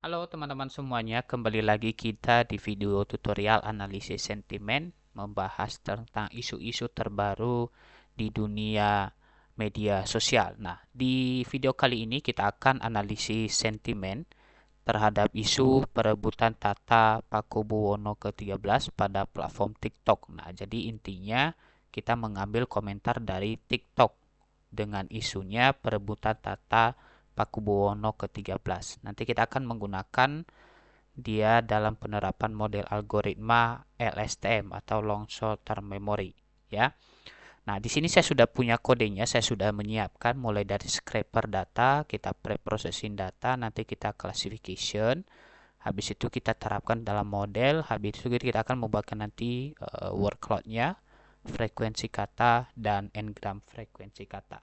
Halo teman-teman semuanya, kembali lagi kita di video tutorial analisis sentimen membahas tentang isu-isu terbaru di dunia media sosial. Nah, di video kali ini kita akan analisis sentimen terhadap isu perebutan tata Pakubuwono ke-13 pada platform TikTok. Nah, jadi intinya kita mengambil komentar dari TikTok dengan isunya perebutan tata Pakubuwono ke-13. Nanti kita akan menggunakan dia dalam penerapan model algoritma LSTM atau Long Short Term Memory, ya. Nah, di sini saya sudah punya kodenya, saya sudah menyiapkan mulai dari scraper data, kita pre-processing data, nanti kita classification, habis itu kita terapkan dalam model, habis itu kita akan membuatkan nanti workload-nya, frekuensi kata, dan n-gram frekuensi kata.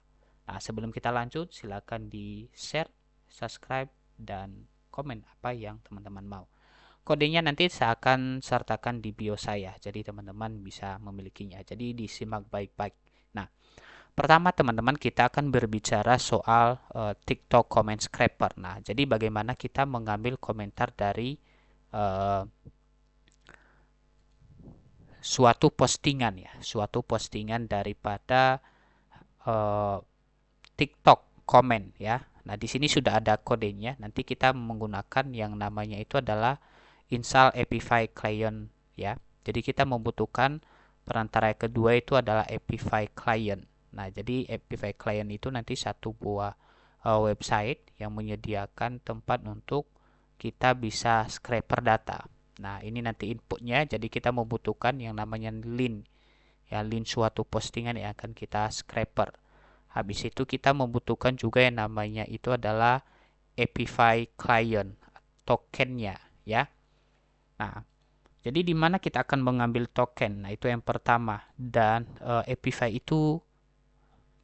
Nah, sebelum kita lanjut, silakan di-share, subscribe, dan komen apa yang teman-teman mau. Kodenya nanti saya akan sertakan di bio saya, jadi teman-teman bisa memilikinya. Jadi disimak baik-baik. Nah, pertama teman-teman kita akan berbicara soal TikTok comment scraper. Nah, jadi bagaimana kita mengambil komentar dari uh, suatu postingan daripada uh, TikTok comment ya. Nah, di sini sudah ada kodenya. Nanti kita menggunakan yang namanya itu adalah install Epify client ya. Jadi kita membutuhkan perantara kedua itu adalah Epify client. Nah, jadi Epify client itu nanti satu buah website yang menyediakan tempat untuk kita bisa scraper data. Nah, ini nanti inputnya. Jadi kita membutuhkan yang namanya link ya, link suatu postingan yang akan kita scraper. Habis itu kita membutuhkan juga yang namanya itu adalah Epify client tokennya ya. Nah, jadi di mana kita akan mengambil token? Nah, itu yang pertama. Dan Epify itu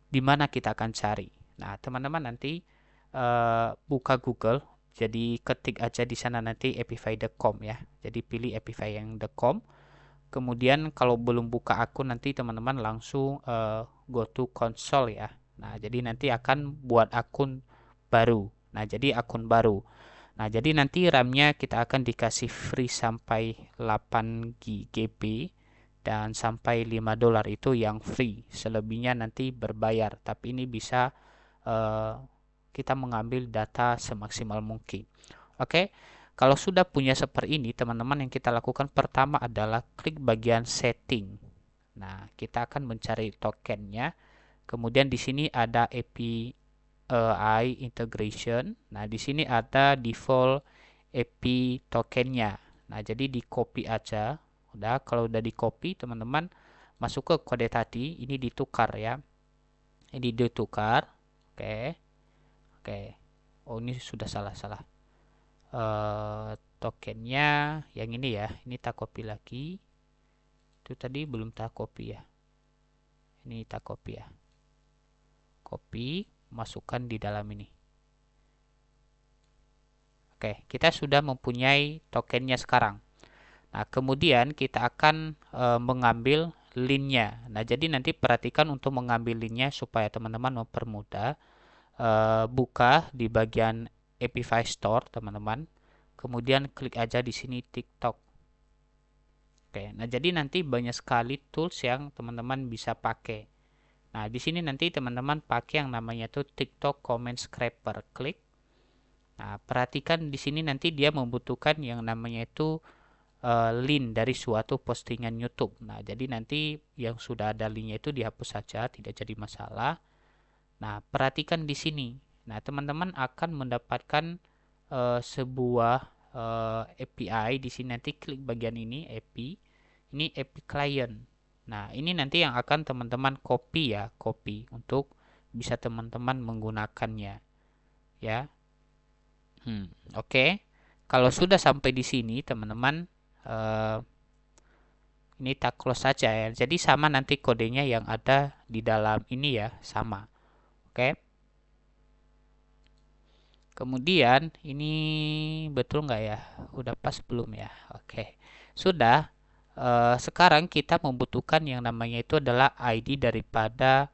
di mana kita akan cari? Nah, teman-teman nanti buka Google. Jadi ketik aja di sana nanti epify.com ya. Jadi pilih Epify yang .com. Kemudian kalau belum buka akun nanti teman-teman langsung go to console ya. Nah, jadi nanti akan buat akun baru. Nah, jadi akun baru. Nah, jadi nanti RAM-nya kita akan dikasih free sampai 8 GB dan sampai $5 itu yang free. Selebihnya nanti berbayar, tapi ini bisa kita mengambil data semaksimal mungkin. Oke. Kalau sudah punya seperti ini, teman-teman yang kita lakukan pertama adalah klik bagian setting. Nah, kita akan mencari tokennya. Kemudian di sini ada API integration. Nah, di sini ada default API tokennya. Nah, jadi di copy aja. Udah, kalau udah di copy, teman-teman masuk ke kode tadi. Ini ditukar ya. Ini ditukar. Oke. Oke. Oh, ini sudah salah-salah. Tokennya yang ini ya. Ini tak copy lagi. Itu tadi belum tak copy ya. Ini tak copy ya. Copy, masukkan di dalam ini. Oke, kita sudah mempunyai tokennya sekarang. Nah, kemudian kita akan mengambil linknya. Nah, jadi nanti perhatikan untuk mengambil linknya supaya teman-teman mempermudah. Buka di bagian Epify Store, teman-teman. Kemudian klik aja di sini TikTok. Oke, nah jadi nanti banyak sekali tools yang teman-teman bisa pakai. Nah, di sini nanti teman-teman pakai yang namanya tuh TikTok Comment Scraper. Klik. Nah, perhatikan di sini nanti dia membutuhkan yang namanya itu link dari suatu postingan YouTube. Nah, jadi nanti yang sudah ada linknya itu dihapus saja, tidak jadi masalah. Nah, perhatikan di sini. Nah, teman-teman akan mendapatkan sebuah API. Di sini nanti klik bagian ini, API. Ini API client. Nah, ini nanti yang akan teman-teman copy ya, copy untuk bisa teman-teman menggunakannya. Ya. Oke. Kalau sudah sampai di sini, teman-teman, ini tak close saja ya. Jadi sama nanti kodenya yang ada di dalam ini ya, sama. Oke. Kemudian ini betul nggak ya? Udah pas belum ya? Oke. Sudah. Sekarang kita membutuhkan yang namanya itu adalah ID daripada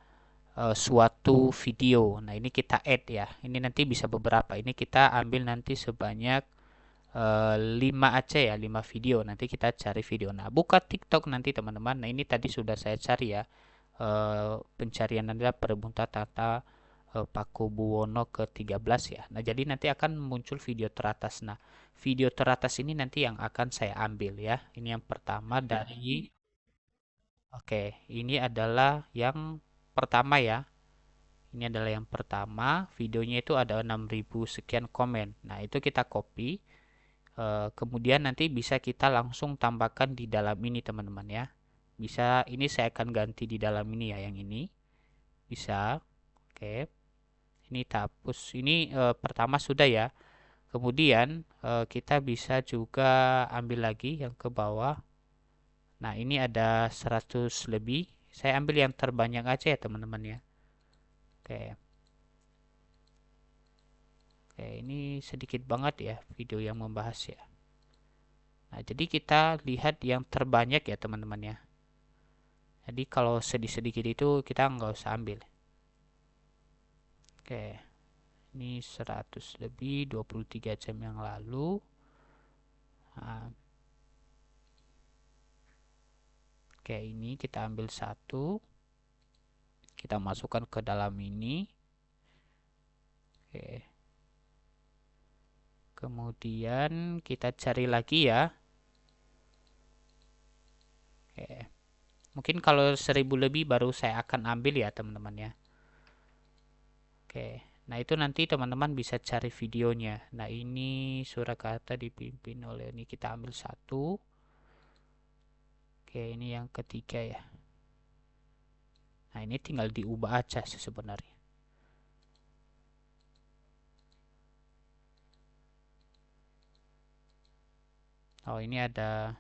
suatu video. Nah, ini kita add ya. Ini nanti bisa beberapa. Ini kita ambil nanti sebanyak 5 aja ya, 5 video. Nanti kita cari video. Nah, buka TikTok nanti teman-teman. Nah, ini tadi sudah saya cari ya. Pencarian adalah Perebutan Tata Pakubuwono ke-13 ya. Nah, jadi nanti akan muncul video teratas. Nah, video teratas ini nanti yang akan saya ambil ya. Ini yang pertama dari Oke, ini adalah yang pertama ya. Ini adalah yang pertama. Videonya itu ada 6.000 sekian komen. Nah, itu kita copy. Kemudian nanti bisa kita langsung tambahkan di dalam ini teman-teman ya. Bisa, ini saya akan ganti di dalam ini ya, yang ini. Bisa. Oke. Ini kita hapus. Ini pertama sudah ya. Kemudian kita bisa juga ambil lagi yang ke bawah. Nah, ini ada 100 lebih. Saya ambil yang terbanyak aja ya, teman-teman ya. Oke. Oke, ini sedikit banget ya video yang membahas ya. Nah, jadi kita lihat yang terbanyak ya, teman-teman ya. Jadi kalau sedikit-sedikit itu kita nggak usah ambil. Oke. Ini 100 lebih 23 jam yang lalu. Nah, oke, ini kita ambil satu. Kita masukkan ke dalam ini. Oke. Kemudian kita cari lagi ya. Oke. Mungkin kalau 1000 lebih baru saya akan ambil ya teman-teman ya. Oke. Nah, itu nanti teman-teman bisa cari videonya. Nah, ini Surakarta dipimpin oleh, ini kita ambil satu. Oke, ini yang ketiga ya. Nah, ini tinggal diubah aja sih sebenarnya. Oh, ini ada.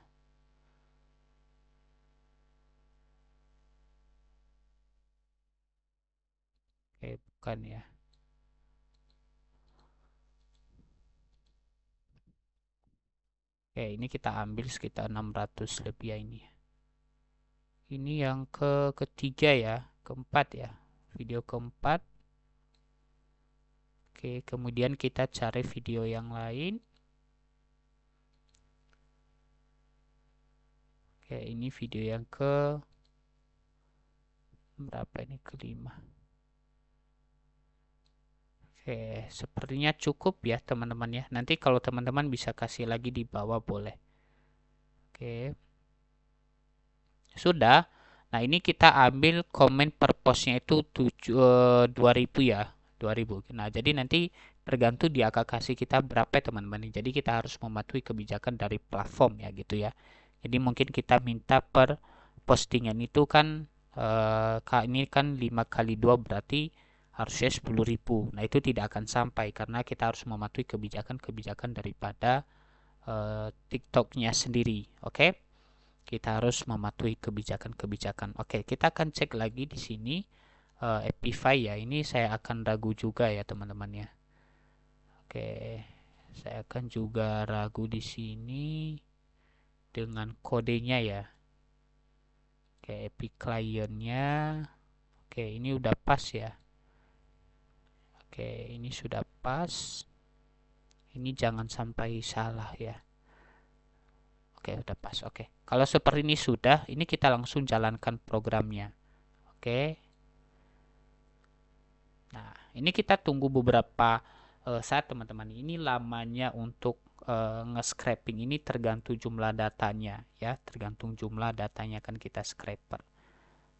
Oke, bukan ya. Oke, ini kita ambil sekitar 600 lebih ya ini. Ini yang ketiga ya, keempat ya. Video keempat. Oke, kemudian kita cari video yang lain. Oke, ini video yang ke berapa ini, kelima. Oke, sepertinya cukup ya teman-teman ya. Nanti kalau teman-teman bisa kasih lagi di bawah boleh. Oke. Sudah. Nah, ini kita ambil komen per postnya itu 2000 ya. 2000. Nah, jadi nanti tergantung dia akan kasih kita berapa ya teman-teman. Jadi kita harus mematuhi kebijakan dari platform ya gitu ya. Jadi mungkin kita minta per postingan itu kan ini kan 5 kali 2 berarti harusnya 10.000. Nah, itu tidak akan sampai karena kita harus mematuhi kebijakan-kebijakan daripada TikToknya sendiri. Oke? Kita harus mematuhi kebijakan-kebijakan. Oke, kita akan cek lagi di sini Epify ya. Ini saya akan ragu juga ya teman-teman ya. Oke, saya akan juga ragu di sini dengan kodenya ya. Oke, Epic clientnya. Oke, ini udah pas ya. Oke, ini sudah pas. Ini jangan sampai salah ya. Oke, udah pas. Oke. Kalau seperti ini sudah, ini kita langsung jalankan programnya. Oke. Nah, ini kita tunggu beberapa saat teman-teman. Ini lamanya untuk nge-scraping ini tergantung jumlah datanya ya, tergantung jumlah datanya kan kita scraper.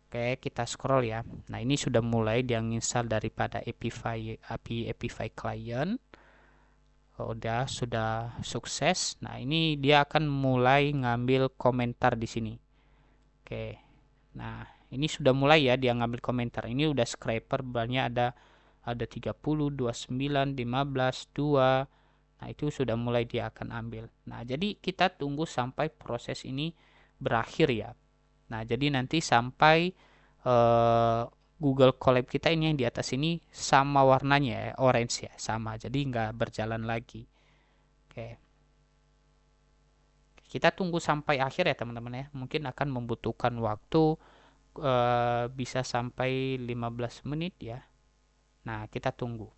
Oke, kita scroll ya. Nah, ini sudah mulai dia install daripada API Epify client. Udah sudah sukses. Nah, ini dia akan mulai ngambil komentar di sini. Oke. Nah, ini sudah mulai ya dia ngambil komentar. Ini udah scraper banyak, ada 30, 29, 15, 2. Nah, itu sudah mulai dia akan ambil. Nah, jadi kita tunggu sampai proses ini berakhir ya. Nah, jadi nanti sampai Google Colab kita ini yang di atas ini sama warnanya ya, orange ya, sama. Jadi nggak berjalan lagi. Oke. Kita tunggu sampai akhir ya teman-teman ya. Mungkin akan membutuhkan waktu bisa sampai 15 menit ya. Nah, kita tunggu.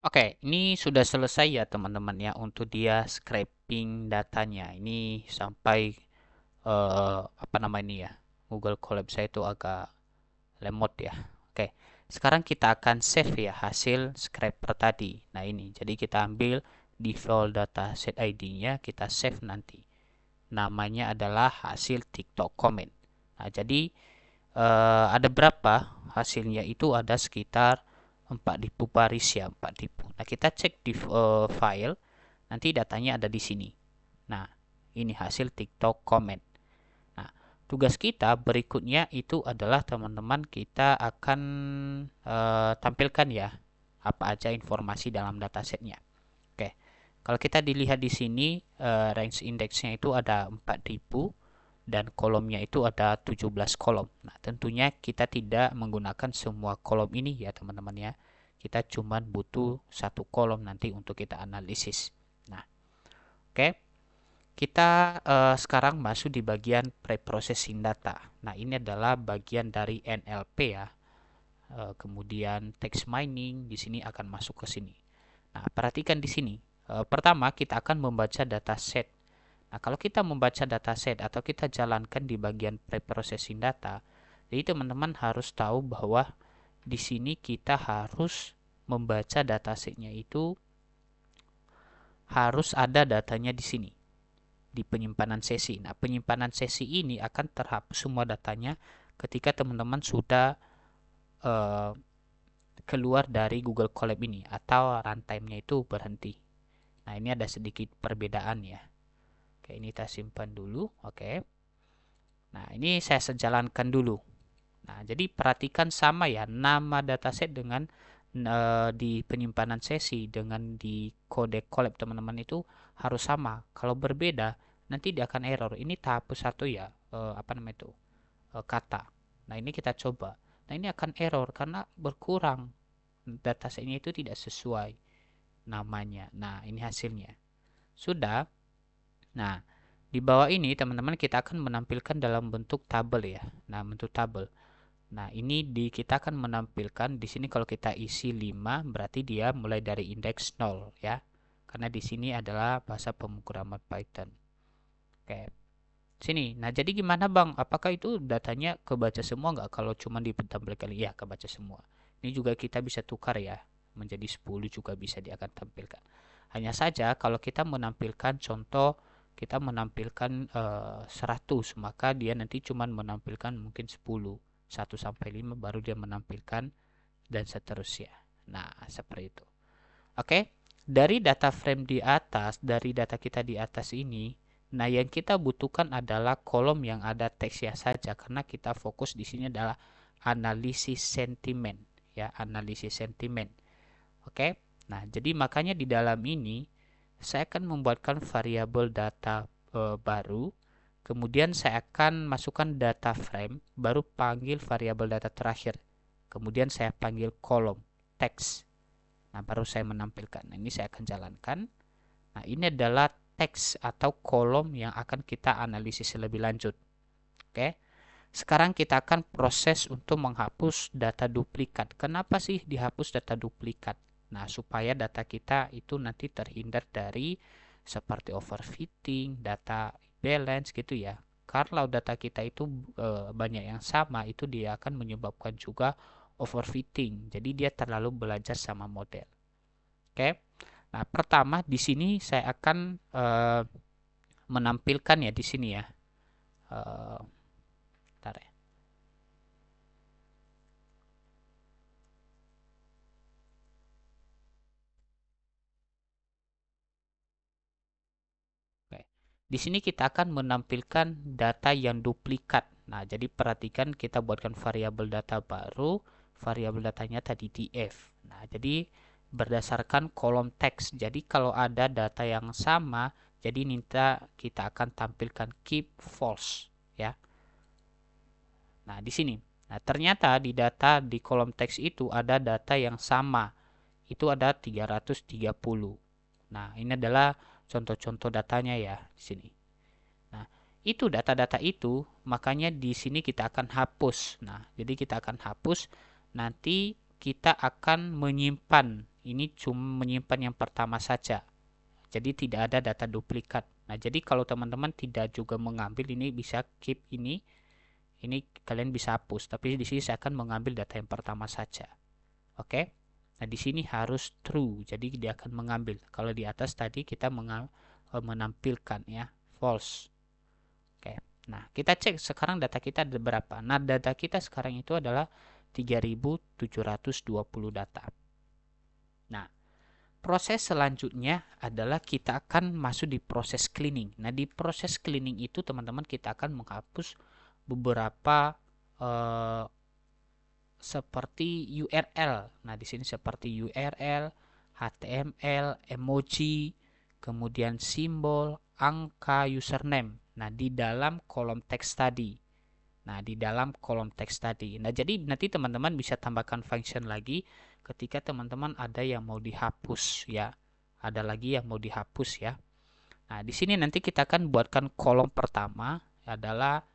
Oke, ini sudah selesai ya teman-teman ya untuk dia scraping datanya. Ini sampai apa nama ini ya? Google Colab saya itu agak lemot ya. Oke, sekarang kita akan save ya hasil scraper tadi. Nah ini, jadi kita ambil default dataset ID-nya, kita save nanti. Namanya adalah hasil TikTok comment. Nah jadi ada berapa hasilnya itu ada sekitar 4000 baris ya 4000. Nah kita cek di file, nanti datanya ada di sini. Nah ini hasil TikTok comment. Nah tugas kita berikutnya itu adalah teman-teman kita akan tampilkan ya apa aja informasi dalam datasetnya. Oke, kalau kita dilihat di sini range indeksnya itu ada 4000 dan kolomnya itu ada 17 kolom. Nah, tentunya kita tidak menggunakan semua kolom ini ya teman-teman ya. Kita cuma butuh satu kolom nanti untuk kita analisis. Nah, oke. Kita sekarang masuk di bagian pre-processing data. Nah, ini adalah bagian dari NLP ya. Kemudian text mining di sini akan masuk ke sini. Nah, perhatikan di sini. Pertama, kita akan membaca dataset. Nah, kalau kita membaca dataset atau kita jalankan di bagian pre-processing data, jadi teman-teman harus tahu bahwa di sini kita harus membaca datasetnya itu harus ada datanya di sini di penyimpanan sesi. Nah, penyimpanan sesi ini akan terhapus semua datanya ketika teman-teman sudah uh, keluar dari Google Colab ini atau runtime-nya itu berhenti. Nah, ini ada sedikit perbedaan ya. Oke, ini kita simpan dulu. Oke. Nah, ini saya sejalankan dulu. Nah, jadi perhatikan sama ya nama dataset dengan di penyimpanan sesi dengan di kode collab teman-teman itu harus sama. Kalau berbeda, nanti dia akan error. Ini tahap satu ya, apa namanya itu kata. Nah, ini kita coba. Nah, ini akan error karena berkurang datasetnya itu tidak sesuai namanya. Nah, ini hasilnya. Sudah. Nah, di bawah ini teman-teman kita akan menampilkan dalam bentuk tabel ya. Nah, bentuk tabel. Nah, ini kita akan menampilkan di sini kalau kita isi 5 berarti dia mulai dari indeks 0 ya. Karena di sini adalah bahasa pemrograman Python. Oke. Sini. Nah, jadi gimana Bang? Apakah itu datanya kebaca semua nggak kalau cuma ditampilkan? Iya, kebaca semua. Ini juga kita bisa tukar ya. Menjadi 10 juga bisa dia akan tampilkan. Hanya saja kalau kita menampilkan contoh kita menampilkan 100, maka dia nanti cuma menampilkan mungkin 10, 1 sampai 5 baru dia menampilkan dan seterusnya. Nah, seperti itu. Oke. Dari data frame di atas, dari data kita di atas ini, nah yang kita butuhkan adalah kolom yang ada teksnya saja karena kita fokus di sini adalah analisis sentimen ya, analisis sentimen. Oke. Nah, jadi makanya di dalam ini saya akan membuatkan variabel data baru. Kemudian saya akan masukkan data frame, baru panggil variabel data terakhir. Kemudian saya panggil kolom teks. Nah, baru saya menampilkan. Nah, ini saya akan jalankan. Nah, ini adalah teks atau kolom yang akan kita analisis lebih lanjut. Oke. Sekarang kita akan proses untuk menghapus data duplikat. Kenapa sih dihapus data duplikat? Nah, supaya data kita itu nanti terhindar dari seperti overfitting, data balance gitu ya. Kalau data kita itu banyak yang sama, itu dia akan menyebabkan juga overfitting. Jadi dia terlalu belajar sama model. Oke. Nah, pertama di sini saya akan menampilkan ya di sini ya. Bentar ya. Oke. Di sini kita akan menampilkan data yang duplikat. Nah, jadi perhatikan kita buatkan variabel data baru, variabel datanya tadi df. Nah, jadi berdasarkan kolom teks. Jadi kalau ada data yang sama, jadi kita akan tampilkan keep false ya. Nah, di sini. Nah, ternyata di data di kolom teks itu ada data yang sama. Itu ada 330. Nah, ini adalah contoh-contoh datanya ya di sini. Nah, itu data-data itu makanya di sini kita akan hapus. Nah, jadi kita akan hapus, nanti kita akan menyimpan Ini cuma menyimpan yang pertama saja. Jadi tidak ada data duplikat. Nah, jadi kalau teman-teman tidak juga mengambil ini, bisa keep ini kalian bisa hapus. Tapi di sini saya akan mengambil data yang pertama saja. Oke. Nah, di sini harus true. Jadi dia akan mengambil. Kalau di atas tadi kita menampilkan ya false. Oke. Nah, kita cek sekarang data kita ada berapa. Nah, data kita sekarang itu adalah 3720 data. Nah, proses selanjutnya adalah kita akan masuk di proses cleaning. Nah, di proses cleaning itu teman-teman kita akan menghapus beberapa seperti URL. Nah, di sini seperti URL, HTML, emoji, kemudian simbol, angka, username. Nah, di dalam kolom teks tadi. Nah, jadi nanti teman-teman bisa tambahkan function lagi ketika teman-teman ada yang mau dihapus ya. Ada lagi yang mau dihapus ya. Nah, di sini nanti kita akan buatkan kolom pertama adalah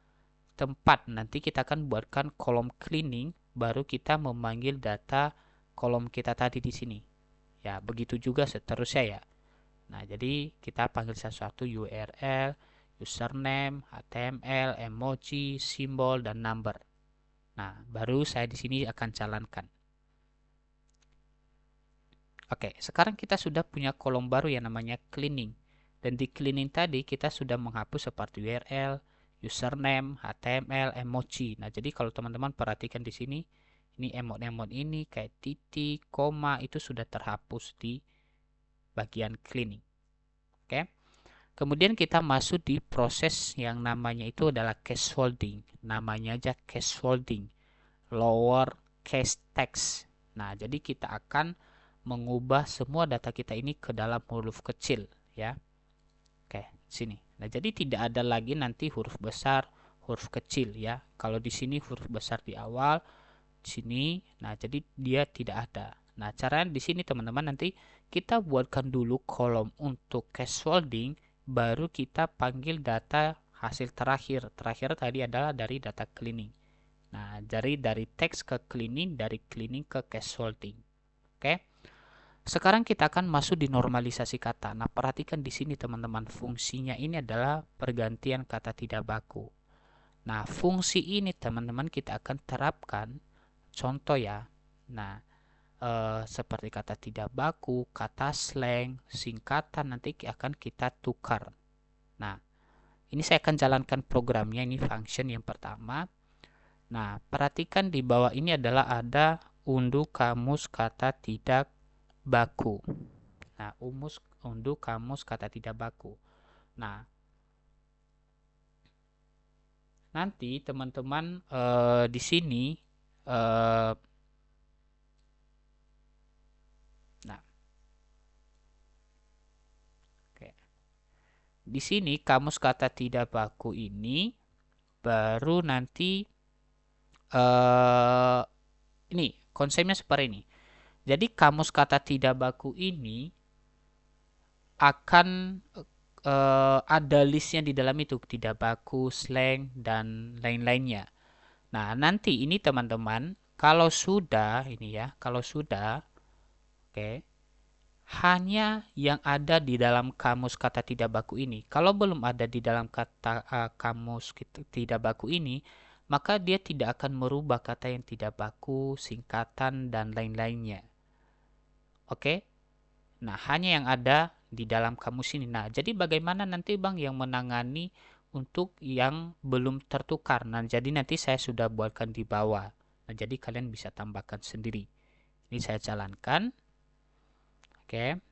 tempat. Nanti kita akan buatkan kolom cleaning, baru kita memanggil data kolom kita tadi di sini. Ya, begitu juga seterusnya ya. Nah, jadi kita panggil satu-satu URL, username, HTML, emoji, simbol, dan number. Nah, baru saya di sini akan jalankan. Oke, sekarang kita sudah punya kolom baru yang namanya cleaning. Dan di cleaning tadi kita sudah menghapus seperti URL, username, HTML, emoji. Nah, jadi kalau teman-teman perhatikan di sini, ini emot-emot ini kayak titik, koma itu sudah terhapus di bagian cleaning. Oke. Kemudian kita masuk di proses yang namanya itu adalah case folding. Namanya aja case folding. Lower case text. Nah, jadi kita akan mengubah semua data kita ini ke dalam huruf kecil ya. Oke, sini. Nah, jadi tidak ada lagi nanti huruf besar, huruf kecil ya. Kalau di sini huruf besar di awal, di sini. Nah, jadi dia tidak ada. Nah, caranya di sini teman-teman nanti kita buatkan dulu kolom untuk case folding, baru kita panggil data hasil terakhir. Terakhir tadi adalah dari data cleaning. Nah, dari teks ke cleaning, dari cleaning ke case folding. Oke. Sekarang kita akan masuk di normalisasi kata. Nah, perhatikan di sini teman-teman, fungsinya ini adalah pergantian kata tidak baku. Nah, fungsi ini teman-teman kita akan terapkan contoh ya. Nah, seperti kata tidak baku, kata slang, singkatan nanti akan kita tukar. Nah, ini saya akan jalankan programnya, ini function yang pertama. Nah, perhatikan di bawah ini adalah ada unduh kamus kata tidak baku. Nah, unduh kamus kata tidak baku. Nah, nanti teman-teman di sini nah, oke. Di sini kamus kata tidak baku ini baru nanti ini konsepnya seperti ini. Jadi kamus kata tidak baku ini akan ada listnya di dalam itu, tidak baku, slang, dan lain-lainnya. Nah, nanti ini teman-teman, kalau sudah, ini ya, kalau sudah, oke, hanya yang ada di dalam kamus kata tidak baku ini. Kalau belum ada di dalam kamus tidak baku ini, maka dia tidak akan merubah kata yang tidak baku, singkatan, dan lain-lainnya. Oke? Nah, hanya yang ada di dalam kamus ini. Nah, jadi bagaimana nanti Bang yang menangani untuk yang belum tertukar? Nah, jadi nanti saya sudah buatkan di bawah. Nah, jadi kalian bisa tambahkan sendiri. Ini saya jalankan. Oke.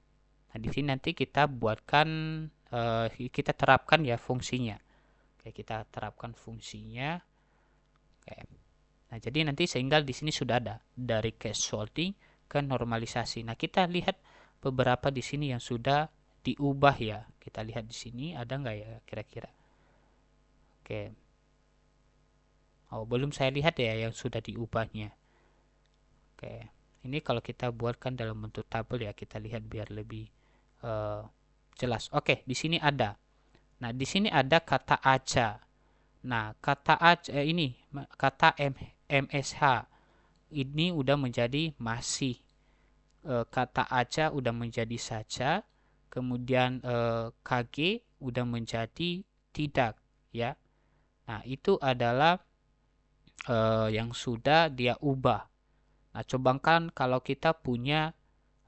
Nah, di sini nanti kita buatkan, kita terapkan ya fungsinya. Oke, kita terapkan fungsinya. Oke. Nah, jadi nanti sehingga di sini sudah ada dari case sorting ke normalisasi. Nah, kita lihat beberapa di sini yang sudah diubah ya. Kita lihat di sini ada nggak ya kira-kira. Oke. Oh, belum saya lihat ya yang sudah diubahnya. Oke. Ini kalau kita buatkan dalam bentuk tabel ya, kita lihat biar lebih jelas. Oke, di sini ada. Nah, di sini ada kata aja. Nah, kata aja ini kata MSH ini udah menjadi masih. kata aja udah menjadi saja, kemudian KG udah menjadi tidak, ya. Nah, itu adalah yang sudah dia ubah. Nah, coba kan kalau kita punya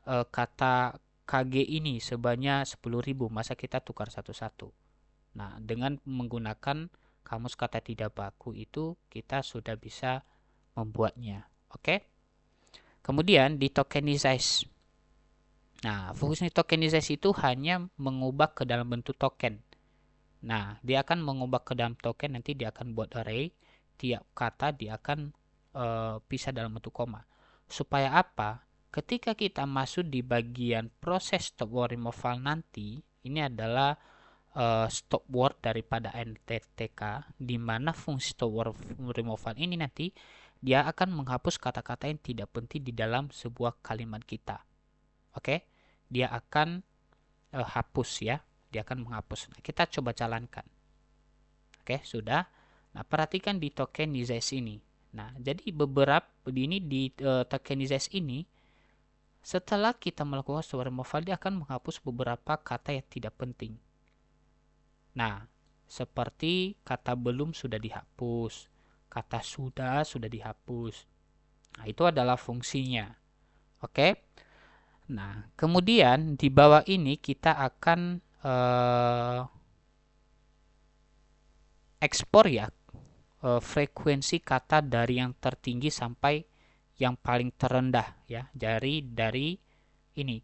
kata KG ini sebanyak 10.000, masa kita tukar satu-satu. Nah, dengan menggunakan kamus kata tidak baku itu kita sudah bisa membuatnya. Oke? Kemudian di tokenize. Nah, fungsi tokenize itu hanya mengubah ke dalam bentuk token. Nah, dia akan mengubah ke dalam token, nanti dia akan buat array, tiap kata dia akan pisah dalam bentuk koma. Supaya apa? Ketika kita masuk di bagian proses stop word removal nanti, ini adalah stop word daripada NTTK, di mana fungsi stop word removal ini nanti dia akan menghapus kata-kata yang tidak penting di dalam sebuah kalimat kita. Oke, dia akan hapus ya, dia akan menghapus. Nah, kita coba jalankan. Oke, sudah. Nah, perhatikan di tokenize ini. Nah, jadi beberapa ini di tokenize ini, setelah kita melakukan stop word removal, dia akan menghapus beberapa kata yang tidak penting. Nah, seperti kata belum sudah dihapus, kata sudah dihapus. Nah, itu adalah fungsinya. Oke. Nah, kemudian di bawah ini kita akan ekspor ya frekuensi kata dari yang tertinggi sampai yang paling terendah ya. Dari ini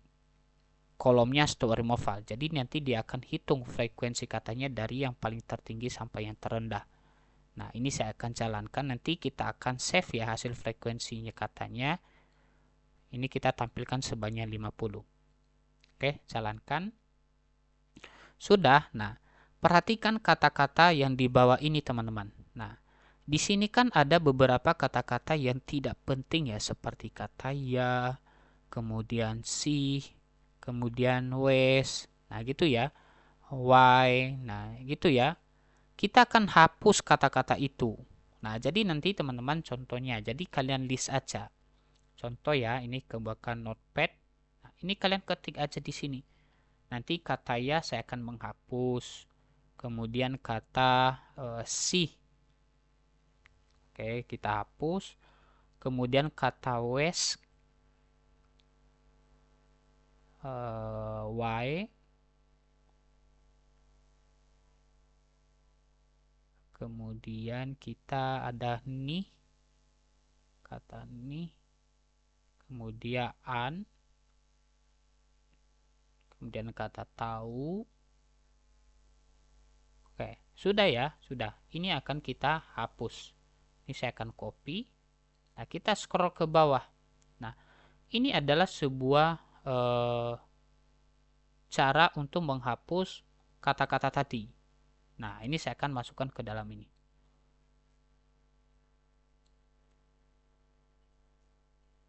kolomnya stop removal. Jadi nanti dia akan hitung frekuensi katanya dari yang paling tertinggi sampai yang terendah. Nah, ini saya akan jalankan. Nanti kita akan save ya hasil frekuensinya katanya. Ini kita tampilkan sebanyak 50. Oke, jalankan. Sudah. Nah, perhatikan kata-kata yang di bawah ini, teman-teman. Nah, di sini kan ada beberapa kata-kata yang tidak penting ya, seperti kata ya, kemudian si, kemudian wes. Nah, gitu ya. Why. Nah, gitu ya. Kita akan hapus kata-kata itu. Nah, jadi nanti teman-teman contohnya. Jadi kalian list aja. Contoh ya, ini kebakaran notepad. Nah, ini kalian ketik aja di sini. Nanti kata ya saya akan menghapus. Kemudian kata si. Oke, kita hapus. Kemudian kata wes, y. Kemudian kita ada nih. Kata nih. Kemudian an. Kemudian kata tahu. Oke, sudah ya, sudah. Ini akan kita hapus. Ini saya akan copy. Nah, kita scroll ke bawah. Nah, ini adalah sebuah cara untuk menghapus kata-kata tadi. Nah, ini saya akan masukkan ke dalam ini.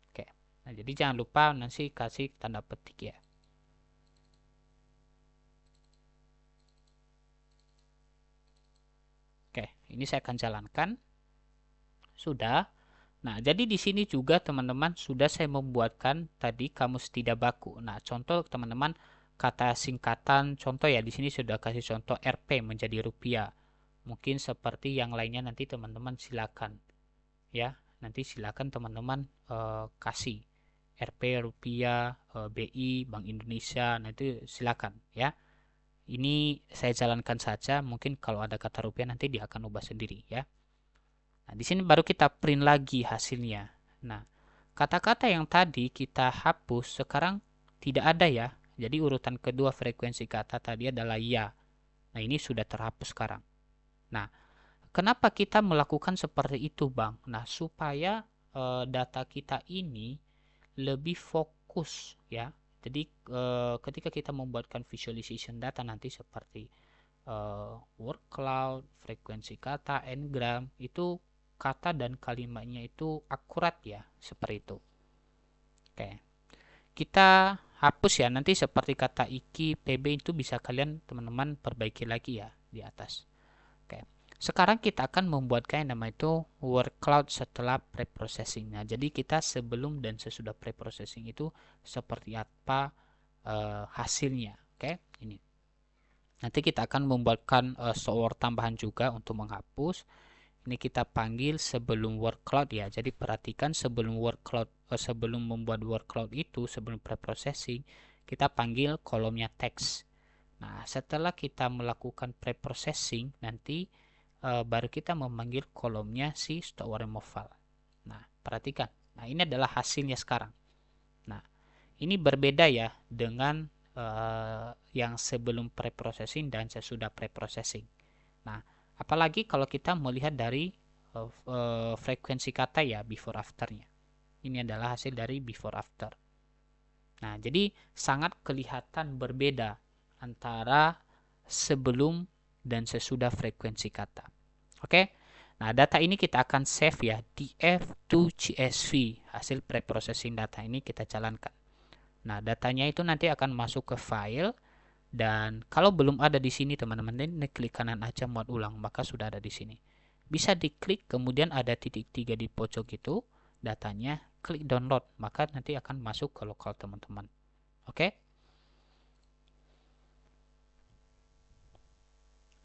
Oke. Nah, jadi jangan lupa nanti kasih tanda petik ya. Oke, ini saya akan jalankan. Sudah. Nah, jadi di sini juga teman-teman sudah saya membuatkan tadi kamus tidak baku. Nah, contoh teman-teman kata singkatan, contoh ya di sini sudah kasih contoh Rp menjadi rupiah. Mungkin seperti yang lainnya nanti teman-teman silakan. Ya, nanti silakan teman-teman kasih Rp rupiah, BI Bank Indonesia, nah itu silakan ya. Ini saya jalankan saja, mungkin kalau ada kata rupiah nanti dia akan ubah sendiri ya. Nah, di sini baru kita print lagi hasilnya. Nah, kata-kata yang tadi kita hapus sekarang tidak ada ya. Jadi urutan kedua frekuensi kata tadi adalah ya. Nah, ini sudah terhapus sekarang. Nah, kenapa kita melakukan seperti itu, Bang? Nah, supaya data kita ini lebih fokus ya. Jadi ketika kita membuatkan visualization data nanti seperti word cloud, frekuensi kata, n-gram, itu kata dan kalimatnya itu akurat ya, seperti itu. Oke. Kita hapus ya, nanti seperti kata iki, pb itu bisa kalian teman-teman perbaiki lagi ya di atas. Oke. Sekarang kita akan membuatkan yang namanya itu word cloud setelah preprocessing. Nah, jadi kita sebelum dan sesudah preprocessing itu seperti apa hasilnya. Oke, ini. Nanti kita akan membuatkan software tambahan juga untuk menghapus. Ini kita panggil sebelum word cloud ya. Jadi perhatikan sebelum word cloud, sebelum membuat word cloud itu, sebelum preprocessing, kita panggil kolomnya text. Nah, setelah kita melakukan preprocessing, nanti baru kita memanggil kolomnya si store removal. Nah, perhatikan. Nah, ini adalah hasilnya sekarang. Nah, ini berbeda ya dengan yang sebelum preprocessing dan sesudah preprocessing. Nah, apalagi kalau kita melihat dari frekuensi kata ya before afternya. Ini adalah hasil dari before after. Nah, jadi sangat kelihatan berbeda antara sebelum dan sesudah frekuensi kata. Oke. Nah, data ini kita akan save ya di F2CSV. Hasil preprocessing data ini kita jalankan. Nah, datanya itu nanti akan masuk ke file dan kalau belum ada di sini teman-teman, ini klik kanan aja muat ulang, maka sudah ada di sini. Bisa diklik, kemudian ada titik 3 di pojok itu, datanya, klik download, maka nanti akan masuk ke lokal teman-teman. Oke?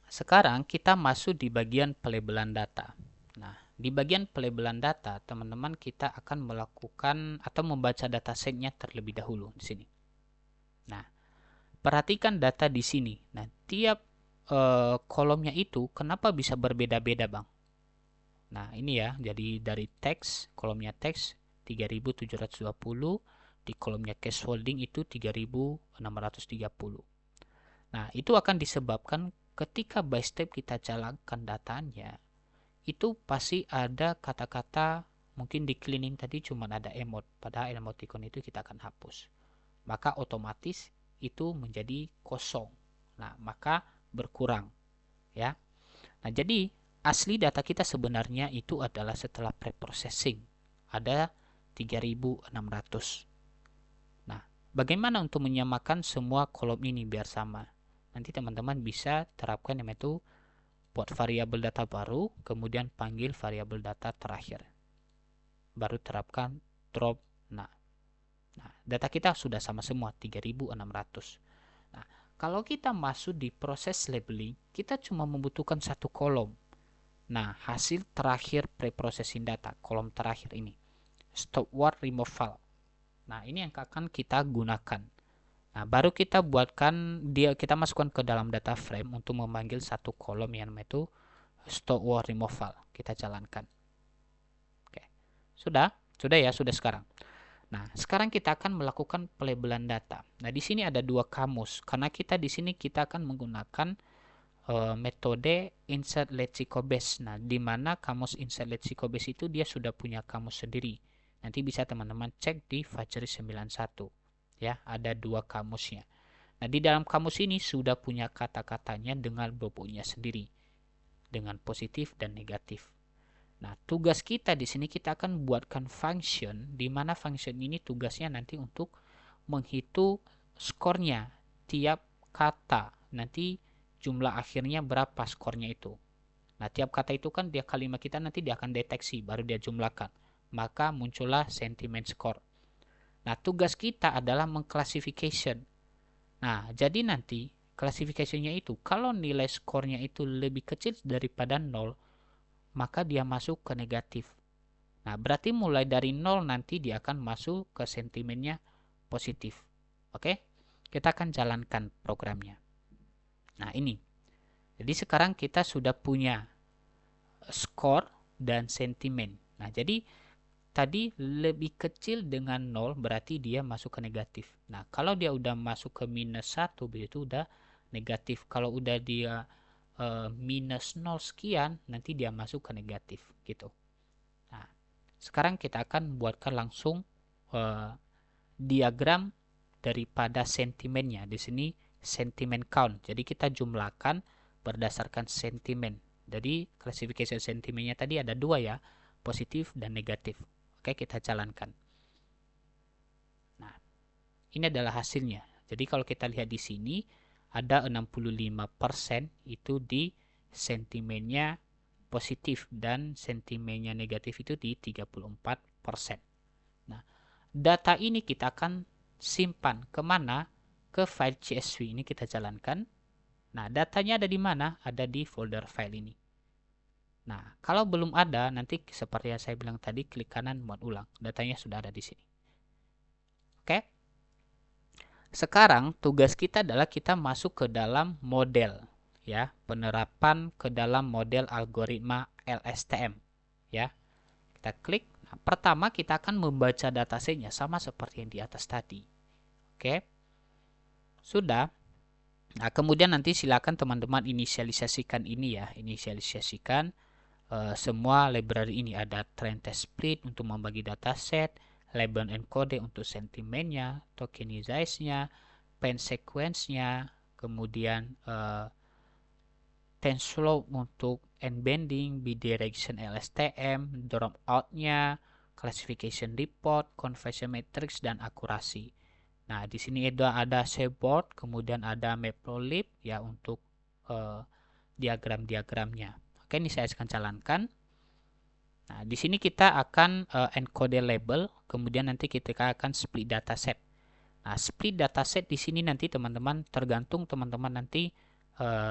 Sekarang kita masuk di bagian pelabelan data. Nah, di bagian pelabelan data, teman-teman kita akan melakukan atau membaca datasetnya terlebih dahulu di sini. Nah, perhatikan data di sini. Nah, tiap kolomnya itu kenapa bisa berbeda-beda, Bang? Nah, ini ya. Jadi dari teks, kolomnya teks 3720, di kolomnya cash holding itu 3630. Nah, itu akan disebabkan ketika by step kita jalankan datanya, itu pasti ada kata-kata mungkin di cleaning tadi cuma ada emote, padahal emoticon itu kita akan hapus. Maka otomatis itu menjadi kosong. Nah, maka berkurang ya. Nah, jadi asli data kita sebenarnya itu adalah setelah preprocessing. Ada 3600. Nah, bagaimana untuk menyamakan semua kolom ini biar sama? Nanti teman-teman bisa terapkan yang itu buat variabel data baru, kemudian panggil variabel data terakhir. Baru terapkan drop. Nah, data kita sudah sama semua 3600. Nah, kalau kita masuk di proses labeling, kita cuma membutuhkan satu kolom. Nah, hasil terakhir preprocessing data, kolom terakhir ini. Stop word removal. Nah, ini yang akan kita gunakan. Nah, baru kita buatkan kita masukkan ke dalam data frame untuk memanggil satu kolom yang itu stop word removal. Kita jalankan. Oke. Sudah ya, sudah sekarang. Nah, sekarang kita akan melakukan pelabelan data. Nah, di sini ada dua kamus. Karena kita di sini kita akan menggunakan metode insert lexicobase. Nah, di mana kamus insert lexicobase itu dia sudah punya kamus sendiri. Nanti bisa teman-teman cek di Fajri 91. Ya, ada dua kamusnya. Nah, di dalam kamus ini sudah punya kata-katanya dengan bobotnya sendiri. Dengan positif dan negatif. Nah, tugas kita di sini kita akan buatkan function di mana function ini tugasnya nanti untuk menghitung skornya tiap kata. Nanti jumlah akhirnya berapa skornya itu. Nah, tiap kata itu kan dia kalimat kita nanti dia akan deteksi baru dia jumlahkan. Maka muncullah sentiment score. Nah, tugas kita adalah mengklasifikasi. Nah, jadi nanti klasifikasinya itu kalau nilai skornya itu lebih kecil daripada 0, maka dia masuk ke negatif. Nah, berarti mulai dari 0 nanti dia akan masuk ke sentimennya positif. Oke? Kita akan jalankan programnya. Nah, ini. Jadi sekarang kita sudah punya skor dan sentimen. Nah, jadi tadi lebih kecil dengan 0 berarti dia masuk ke negatif. Nah, kalau dia udah masuk ke minus 1 begitu udah negatif. Kalau udah dia minus 0 sekian nanti dia masuk ke negatif gitu. Nah, sekarang kita akan buatkan langsung diagram daripada sentimennya. Di sini sentimen count. Jadi kita jumlahkan berdasarkan sentimen. Jadi klasifikasi sentimennya tadi ada dua ya, positif dan negatif. Oke, kita jalankan. Nah, ini adalah hasilnya. Jadi kalau kita lihat di sini ada 65% itu di sentimennya positif dan sentimennya negatif itu di 34%. Nah, data ini kita akan simpan kemana? Ke file CSV ini kita jalankan. Nah, datanya ada di mana? Ada di folder file ini. Nah, kalau belum ada, nanti seperti yang saya bilang tadi, klik kanan muat ulang. Datanya sudah ada di sini. Oke? Sekarang tugas kita adalah kita masuk ke dalam model, ya, penerapan ke dalam model algoritma LSTM, ya. Kita klik. Nah, pertama kita akan membaca datasetnya sama seperti yang di atas tadi. Oke. Sudah. Nah, kemudian nanti silakan teman-teman inisialisasikan ini ya, inisialisasikan semua library ini. Ada trend test split untuk membagi dataset, label encode untuk sentimennya, tokenize-nya, pen sequence-nya, kemudian TensorFlow untuk endbending, bidirection LSTM, dropout-nya, classification report, conversion matrix, dan akurasi. Nah, di sini ada Seaborn, kemudian ada Matplotlib ya untuk diagram-diagramnya. Oke, ini saya akan jalankan. Nah, di sini kita akan encode label, kemudian nanti kita akan split dataset. Nah, split dataset di sini nanti teman-teman tergantung teman-teman nanti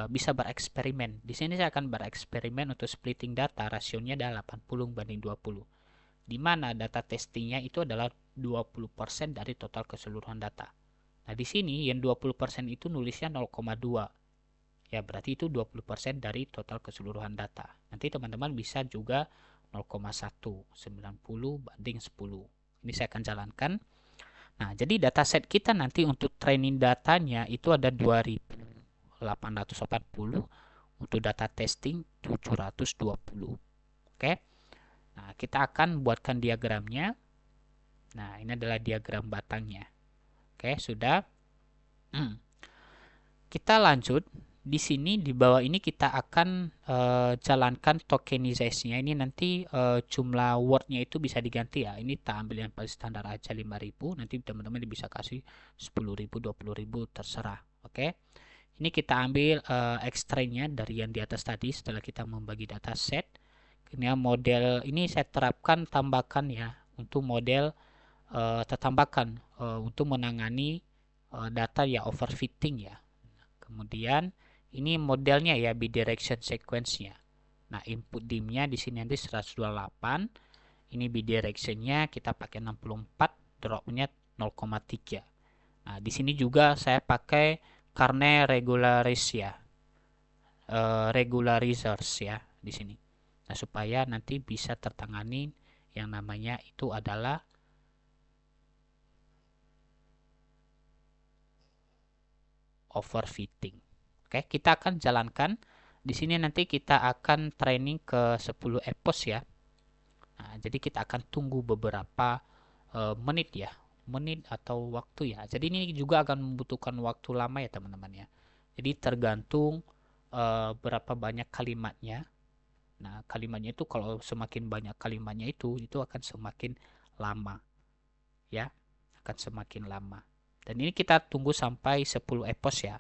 bisa bereksperimen. Di sini saya akan bereksperimen untuk splitting data, rasionya adalah 80 banding 20. Di mana data testingnya itu adalah 20% dari total keseluruhan data. Nah, di sini yang 20% itu nulisnya 0,2. Ya, berarti itu 20% dari total keseluruhan data. Nanti teman-teman bisa juga 0,1, 90 banding 10. Ini saya akan jalankan. Nah, jadi dataset kita nanti untuk training datanya itu ada 2840, untuk data testing 720. Oke. Nah, kita akan buatkan diagramnya. Nah, ini adalah diagram batangnya. Oke, sudah. Kita lanjut. Di sini di bawah ini kita akan jalankan tokenization-nya. Ini nanti jumlah word-nya itu bisa diganti ya. Ini tak ambil yang paling standar aja 5.000. Nanti teman-teman bisa kasih 10.000, 20.000 terserah. Oke. Ini kita ambil extract-nya dari yang di atas tadi setelah kita membagi dataset. Ini model ini saya terapkan tambahkan ya untuk model tertambahkan untuk menangani data ya overfitting ya. Kemudian ini modelnya ya bidirection sequence-nya. Nah, input dim-nya di sini nanti 128. Ini bidirection-nya kita pakai 64, drop-nya 0,3. Nah, di sini juga saya pakai karena regularizers ya di sini. Nah, supaya nanti bisa tertangani yang namanya itu adalah overfitting. Oke, kita akan jalankan. Di sini nanti kita akan training ke 10 epos ya. Nah, jadi kita akan tunggu beberapa menit ya. Menit atau waktu ya. Jadi ini juga akan membutuhkan waktu lama ya teman-teman ya. Jadi tergantung berapa banyak kalimatnya. Nah, kalimatnya itu kalau semakin banyak kalimatnya itu akan semakin lama. Ya, akan semakin lama. Dan ini kita tunggu sampai 10 epos ya.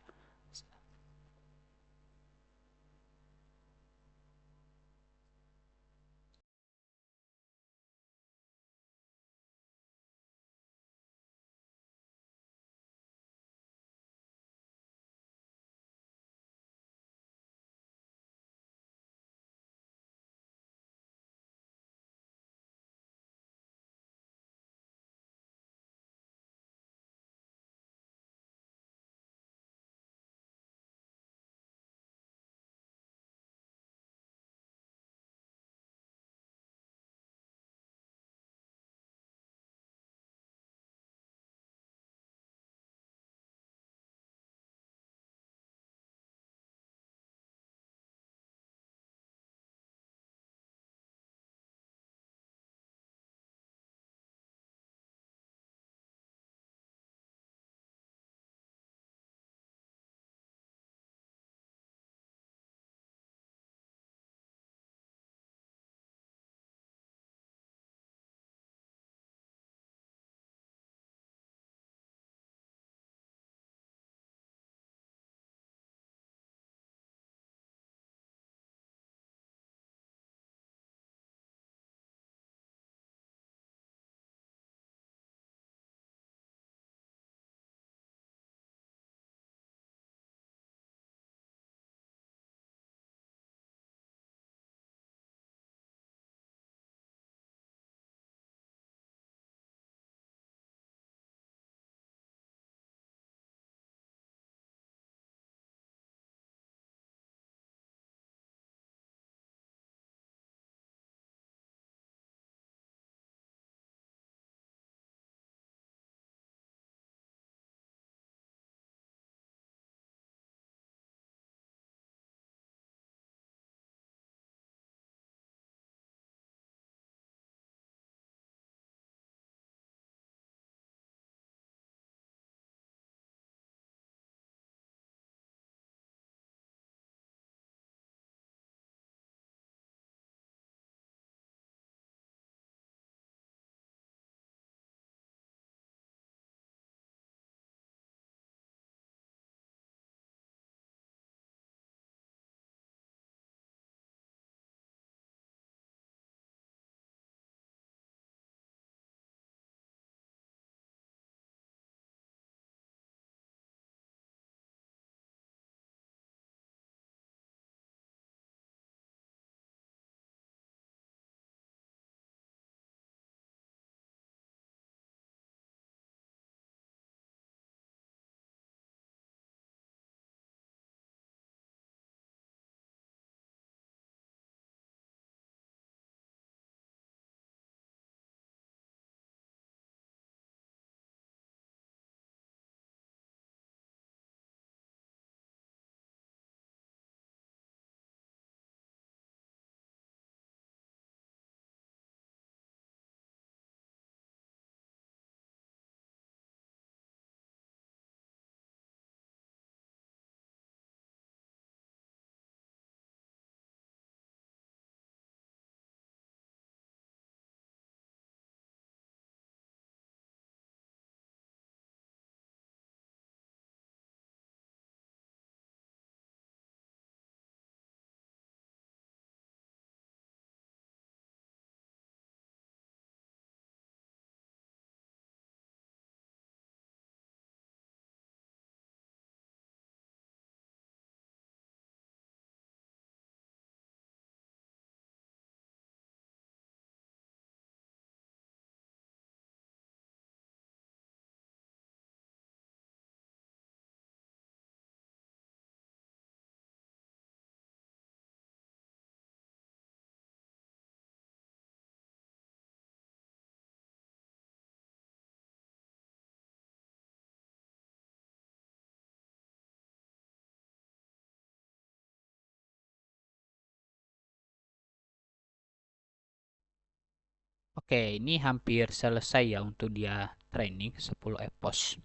Oke, ini hampir selesai ya untuk dia training 10 epos.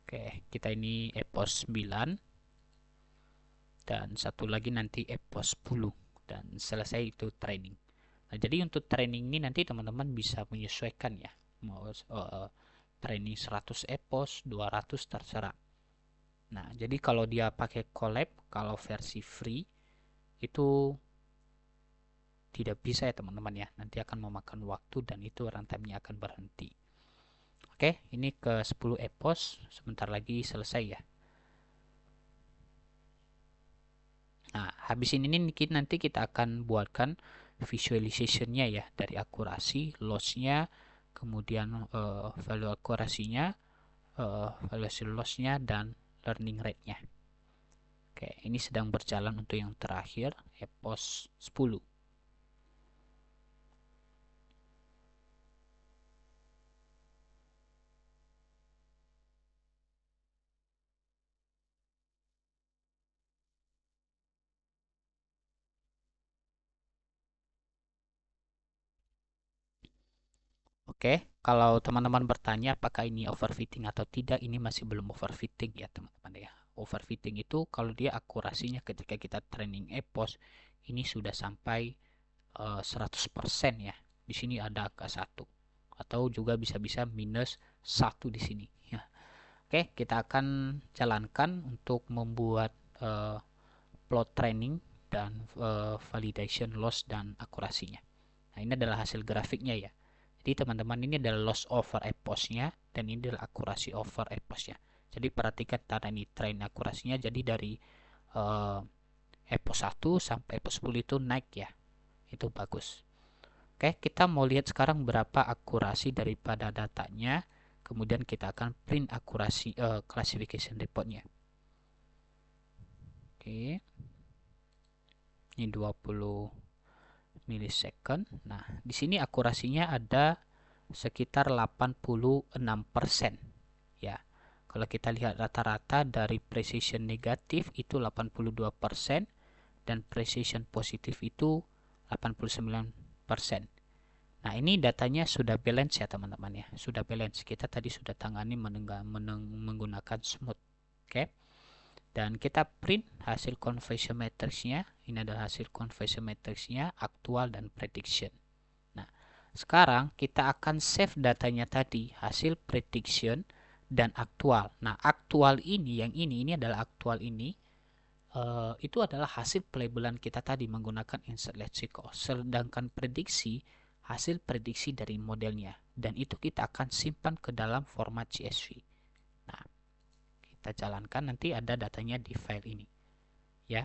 Oke, kita ini epos 9 dan satu lagi nanti epos 10 dan selesai itu training. Nah, jadi untuk training ini nanti teman-teman bisa menyesuaikan ya. Mau training 100 epos, 200 terserah. Nah, jadi kalau dia pakai collab, kalau versi free itu tidak bisa ya teman-teman ya. Nanti akan memakan waktu dan itu runtime-nya akan berhenti. Oke, ini ke 10 epos, sebentar lagi selesai ya. Nah, habis ini nanti kita akan buatkan visualization-nya ya, dari akurasi, loss-nya, kemudian value akurasinya, valuation loss-nya, dan learning rate-nya. Oke, ini sedang berjalan untuk yang terakhir, epos 10. Oke, kalau teman-teman bertanya apakah ini overfitting atau tidak, ini masih belum overfitting ya teman-teman ya. Overfitting itu kalau dia akurasinya ketika kita training EPOS ini sudah sampai 100% ya. Di sini ada angka 1 atau juga bisa-bisa minus 1 di sini ya. Oke, kita akan jalankan untuk membuat plot training dan validation loss dan akurasinya. Nah, ini adalah hasil grafiknya ya. Jadi teman-teman, ini adalah loss over EPOS-nya dan ini adalah akurasi over EPOS-nya. Jadi perhatikan tanda ini train akurasinya, jadi dari EPOS 1 sampai EPOS 10 itu naik ya. Itu bagus. Oke, kita mau lihat sekarang berapa akurasi daripada datanya. Kemudian kita akan print akurasi classification reportnya. Oke. Ini 20 milisecond. Nah, di sini akurasinya ada sekitar 86% ya. Kalau kita lihat rata-rata dari precision negatif itu 82% dan precision positif itu 89%. Nah, ini datanya sudah balance ya teman-teman ya. Sudah balance. Kita tadi sudah tangani menggunakan smooth. Oke. Dan kita print hasil conversion matrix-nya. Ini adalah hasil conversion matrix-nya, aktual dan prediction. Nah, sekarang kita akan save datanya tadi, hasil prediction dan aktual. Nah, aktual ini, yang ini adalah aktual ini, itu adalah hasil pelabelan kita tadi menggunakan insert lexical. Sedangkan prediksi, hasil prediksi dari modelnya. Dan itu kita akan simpan ke dalam format CSV. Nah, kita jalankan, nanti ada datanya di file ini ya.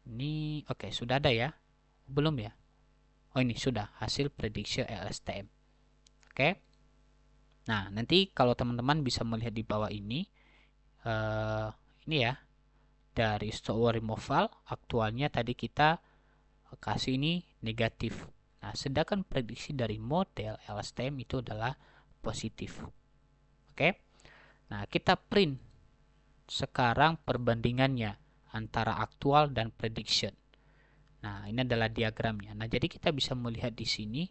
Ini oke, sudah ada ya, belum ya? Oh, ini sudah hasil prediksi LSTM. Oke, nah nanti kalau teman-teman bisa melihat di bawah ini ya, dari stock removal aktualnya tadi kita kasih ini negatif. Nah, sedangkan prediksi dari model LSTM itu adalah positif. Oke, nah kita print sekarang perbandingannya antara aktual dan prediction. Nah, ini adalah diagramnya. Nah, jadi kita bisa melihat di sini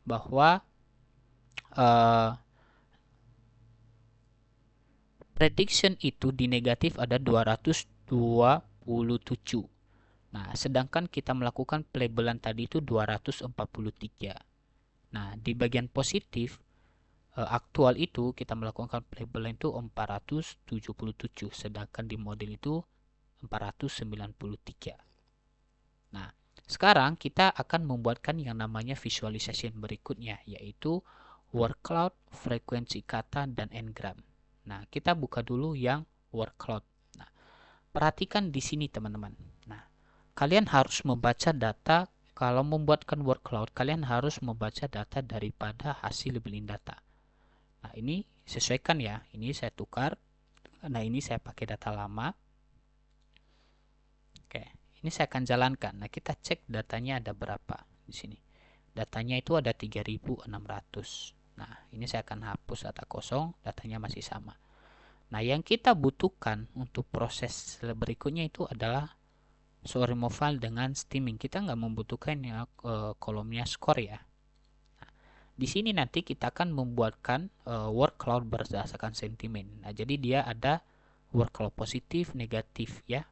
bahwa prediction itu di negatif ada 227. Nah, sedangkan kita melakukan pelabelan tadi itu 243. Nah, di bagian positif aktual itu kita melakukan pelabelan itu 477, sedangkan di model itu 493. Nah, sekarang kita akan membuatkan yang namanya visualization berikutnya, yaitu word cloud, frekuensi kata, dan n-gram. Nah, kita buka dulu yang word cloud. Nah, perhatikan di sini teman-teman. Nah, kalian harus membaca data. Kalau membuatkan word cloud, kalian harus membaca data daripada hasil billing data. Nah, ini sesuaikan ya. Ini saya tukar. Nah, ini saya pakai data lama. Oke, ini saya akan jalankan. Nah, kita cek datanya ada berapa di sini. Datanya itu ada 3600. Nah, ini saya akan hapus data kosong, datanya masih sama. Nah, yang kita butuhkan untuk proses berikutnya itu adalah removal dengan steaming. Kita nggak membutuhkan ya kolomnya skor ya. di sini nanti kita akan membuatkan word cloud berdasarkan sentimen. Nah, jadi dia ada word cloud positif, negatif ya.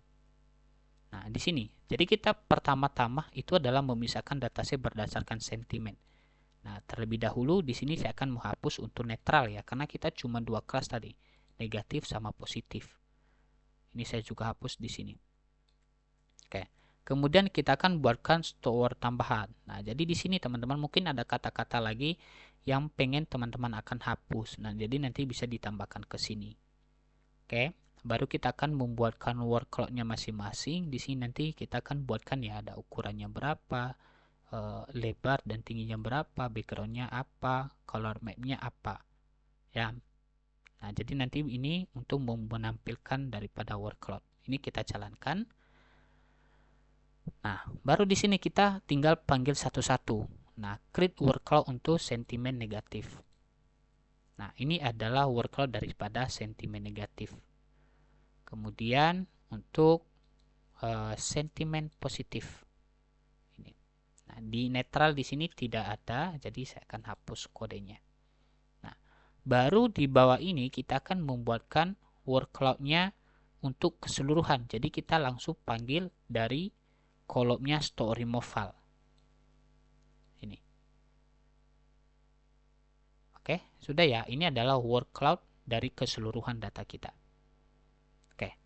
Nah, di sini. Jadi kita pertama-tama itu adalah memisahkan dataset berdasarkan sentimen. Nah, terlebih dahulu di sini saya akan menghapus untuk netral ya, karena kita cuma dua kelas tadi, negatif sama positif. Ini saya juga hapus di sini. Oke. Kemudian kita akan buatkan store tambahan. Nah, jadi di sini teman-teman mungkin ada kata-kata lagi yang pengen teman-teman akan hapus. Nah, jadi nanti bisa ditambahkan ke sini. Oke. Baru kita akan membuatkan word cloud-nya masing-masing. Di sini nanti kita akan buatkan ya, ada ukurannya berapa, lebar dan tingginya berapa, backgroundnya apa, color map-nya apa. Ya. Nah, jadi nanti ini untuk menampilkan daripada word cloud. Ini kita jalankan. Nah, baru di sini kita tinggal panggil satu-satu. Nah, create word cloud untuk sentimen negatif. Nah, ini adalah word cloud daripada sentimen negatif. Kemudian untuk sentimen positif. Ini. Nah, di netral di sini tidak ada, jadi saya akan hapus kodenya. Nah, baru di bawah ini kita akan membuatkan word cloud-nya untuk keseluruhan. Jadi kita langsung panggil dari kolomnya store remove file. Ini. Oke, sudah ya. Ini adalah word cloud dari keseluruhan data kita. Oke.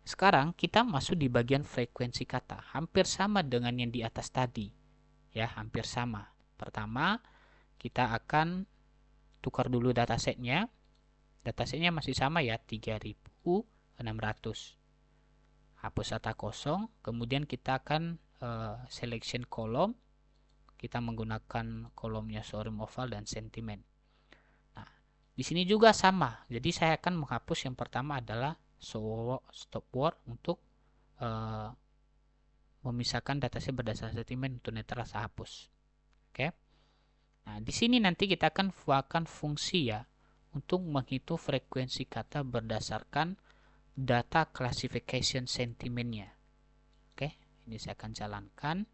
Sekarang kita masuk di bagian frekuensi kata. Hampir sama dengan yang di atas tadi. Ya, hampir sama. Pertama, kita akan tukar dulu datasetnya. Datasetnya masih sama ya, 3600. Hapus data kosong. Kemudian kita akan selection column. Kita menggunakan kolomnya store remove file dan sentimen. Nah, di sini juga sama. Jadi saya akan menghapus yang pertama adalah stop word untuk memisahkan dataset berdasarkan sentimen untuk netral saya hapus. Oke. Nah, di sini nanti kita akan buatkan fungsi ya untuk menghitung frekuensi kata berdasarkan data classification sentimennya. Oke, ini saya akan jalankan.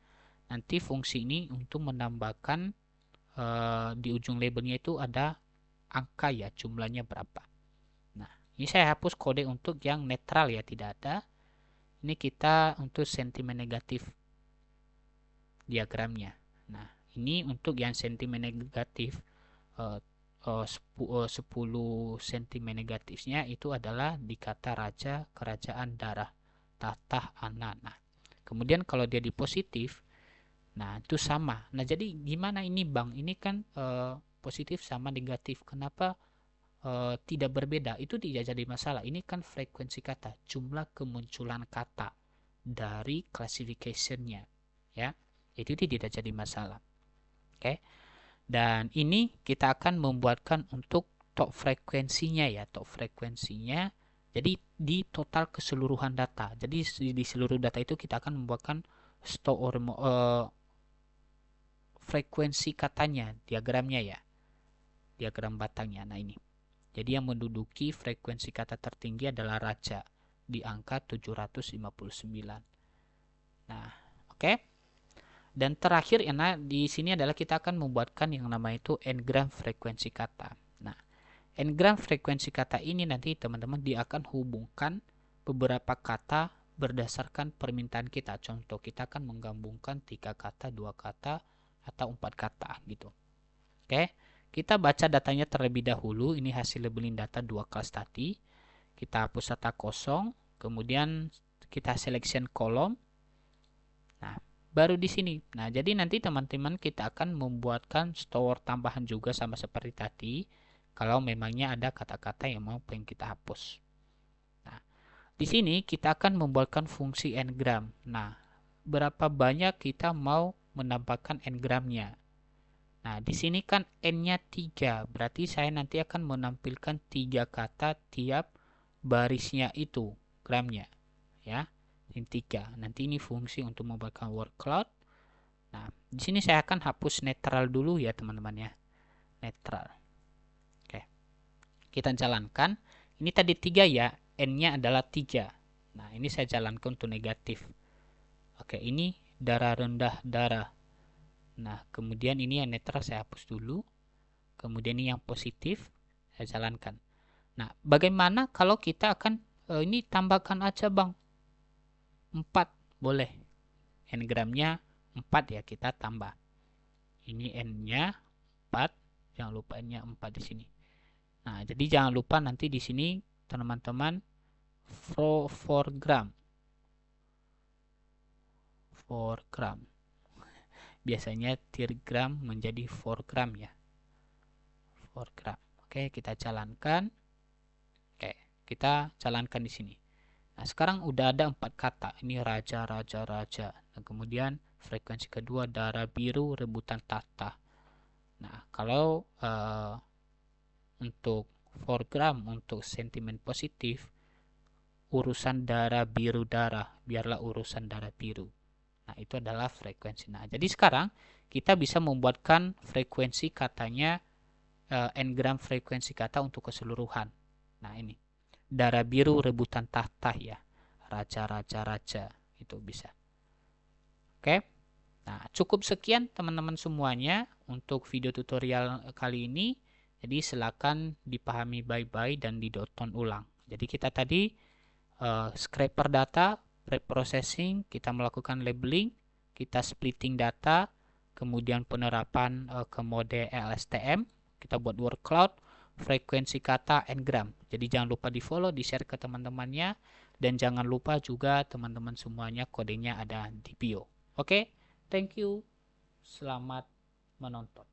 Nanti fungsi ini untuk menambahkan di ujung labelnya itu ada angka ya, jumlahnya berapa. Nah, ini saya hapus kode untuk yang netral ya, tidak ada. Ini kita untuk sentimen negatif diagramnya. Nah, ini untuk yang sentimen negatif 10 sentimen negatifnya itu adalah di kata raja, kerajaan, darah, tatah, anak. Nah, kemudian kalau dia di positif, nah itu sama. Nah, jadi gimana ini Bang? Ini kan positif sama negatif. Kenapa tidak berbeda? Itu tidak jadi masalah. Ini kan frekuensi kata, jumlah kemunculan kata dari classification-nya, ya. Itu tidak jadi masalah. Oke. Dan ini kita akan membuatkan untuk top frekuensinya ya, top frekuensinya. Jadi di total keseluruhan data. Jadi di seluruh data itu kita akan membuatkan store frekuensi katanya, diagramnya ya. Diagram batangnya. Nah, ini. Jadi yang menduduki frekuensi kata tertinggi adalah raja di angka 759. Nah, oke. Dan terakhir di sini adalah kita akan membuatkan yang namanya itu n-gram frekuensi kata. Nah, n-gram frekuensi kata ini nanti teman-teman dia akan hubungkan beberapa kata berdasarkan permintaan kita. Contoh, kita akan menggabungkan 3 kata, 2 kata, atau 4 kata gitu. Oke. Kita baca datanya terlebih dahulu. Ini hasil labeling data 2 kelas tadi. Kita hapus data kosong. Kemudian kita selection column. Nah, baru di sini. Nah, jadi nanti teman-teman kita akan membuatkan store tambahan juga sama seperti tadi. Kalau memangnya ada kata-kata yang mau pengen kita hapus. Nah, di sini kita akan membuatkan fungsi n-gram. Nah, berapa banyak kita mau menambahkan n-gramnya. Nah, di sini kan n-nya 3, berarti saya nanti akan menampilkan 3 kata tiap barisnya itu, gramnya. Ya, ini 3. Nanti ini fungsi untuk membuatkan word cloud. Nah, di sini saya akan hapus netral dulu ya, teman-teman ya. Netral. Oke. Kita jalankan. Ini tadi 3 ya, n-nya adalah 3. Nah, ini saya jalankan untuk negatif. Oke, ini darah rendah, darah. Nah, kemudian ini yang netral saya hapus dulu. kemudian ini yang positif, saya jalankan. Nah, bagaimana kalau kita akan ini tambahkan aja Bang, 4 boleh. N-gramnya 4 ya, kita tambah. Ini N-nya 4, jangan lupa N-nya 4 di sini. Nah, jadi jangan lupa nanti di sini teman-teman 4 gram. 4 gram. Biasanya 3 gram menjadi 4 gram ya. 4 gram. Oke, kita jalankan. Oke, kita jalankan di sini. Nah, sekarang udah ada 4 kata. Ini raja, raja, raja. Nah, kemudian frekuensi kedua darah biru rebutan tahta. Nah, kalau untuk 4 gram untuk sentimen positif, urusan darah biru darah, biarlah urusan darah biru. Nah, itu adalah frekuensi. Nah, jadi sekarang kita bisa membuatkan frekuensi katanya n-gram frekuensi kata untuk keseluruhan. Nah, ini. Darah biru rebutan tahta ya. Raja, raja, raja. Itu bisa. Oke. Nah, cukup sekian teman-teman semuanya untuk video tutorial kali ini. Jadi silakan dipahami baik-baik dan ditonton ulang. Jadi kita tadi scraper data, preprocessing, kita melakukan labeling, kita splitting data, kemudian penerapan ke mode LSTM, kita buat word cloud, frekuensi kata n-gram. Jadi jangan lupa di follow, di share ke teman-temannya, dan jangan lupa juga teman-teman semuanya kodenya ada di bio. Oke, thank you, selamat menonton.